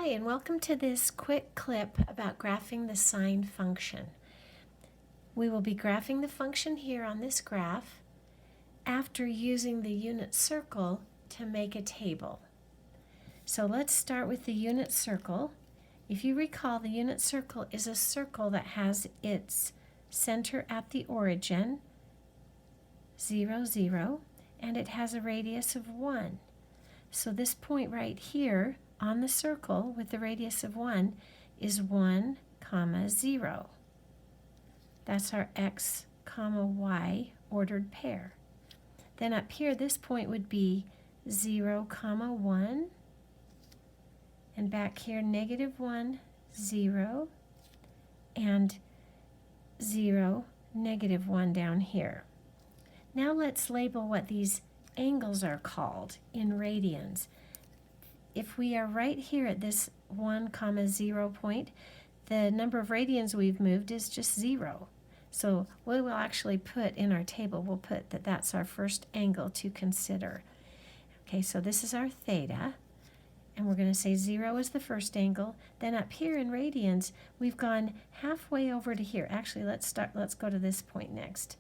Hi, and welcome to this quick clip about graphing the sine function. We will be graphing the function here on this graph after using the unit circle to make a table. So let's start with the unit circle. If you recall, the unit circle is a circle that has its center at the origin, 0, 0, and it has a radius of 1. So this point right here on the circle with the radius of 1 is 1, 0. That's our x, y ordered pair. Then up here, this point would be 0, 1, and back here, -1, 0, and 0, -1 down here. Now let's label what these angles are called in radians. If we are right here at this 1, 0 point, the number of radians we've moved is just 0. So what we'll actually put in our table, we'll put that that's our first angle to consider. Okay, so this is our theta, and we're going to say 0 is the first angle. Then up here in radians, we've gone halfway over to here. Actually, let's go to this point next.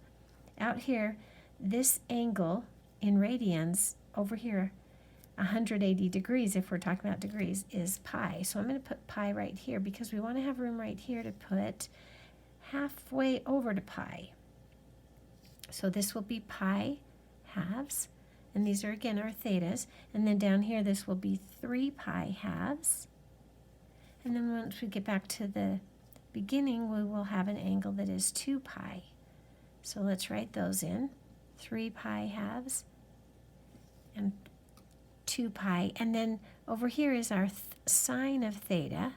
Out here, this angle in radians over here, 180 degrees, if we're talking about degrees, is pi. So I'm going to put pi right here because we want to have room right here to put halfway over to pi. So this will be pi halves, and these are again our thetas. And then down here, this will be 3 pi halves. And then once we get back to the beginning, we will have an angle that is 2 pi. So let's write those in. 3 pi halves and 2 pi, and then over here is our sine of theta,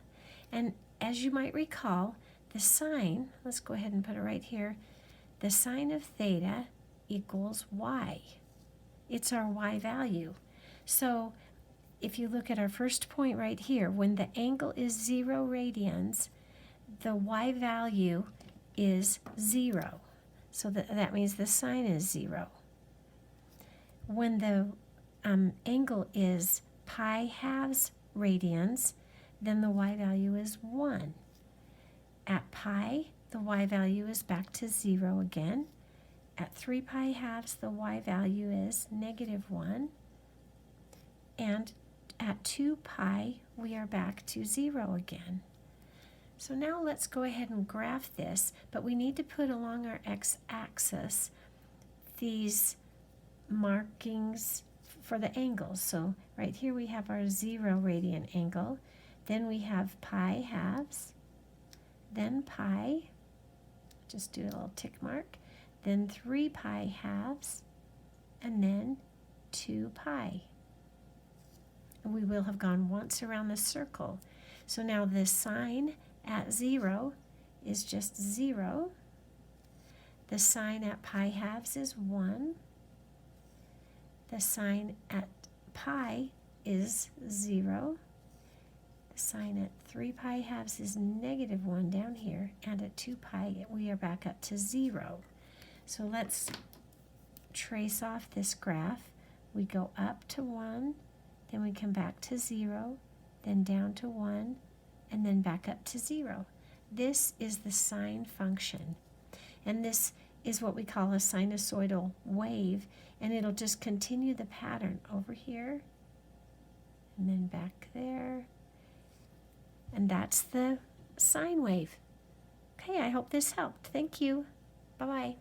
and as you might recall, the sine, let's go ahead and put it right here, the sine of theta equals y. It's our y value. So if you look at our first point right here, when the angle is 0 radians, the y value is 0. So that means the sine is 0. When the angle is pi halves radians, then the y value is 1. At pi, the y value is back to 0 again. At 3 pi halves, the y value is -1. And at 2 pi, we are back to 0 again. So now let's go ahead and graph this, but we need to put along our x-axis these markings for the angles. So right here we have our 0 radian angle, then we have pi halves, then pi, just do a little tick mark, then 3 pi halves, and then 2 pi. And we will have gone once around the circle. So now the sine at 0 is just 0. The sine at pi halves is 1. The sine at pi is 0. The sine at 3 pi halves is -1 down here. And at 2 pi, we are back up to 0. So let's trace off this graph. We go up to 1, then we come back to 0, then down to 1, and then back up to 0. This is the sine function. And this is what we call a sinusoidal wave, and it'll just continue the pattern over here and then back there, and that's the sine wave. Okay, I hope this helped. Thank you. Bye-bye.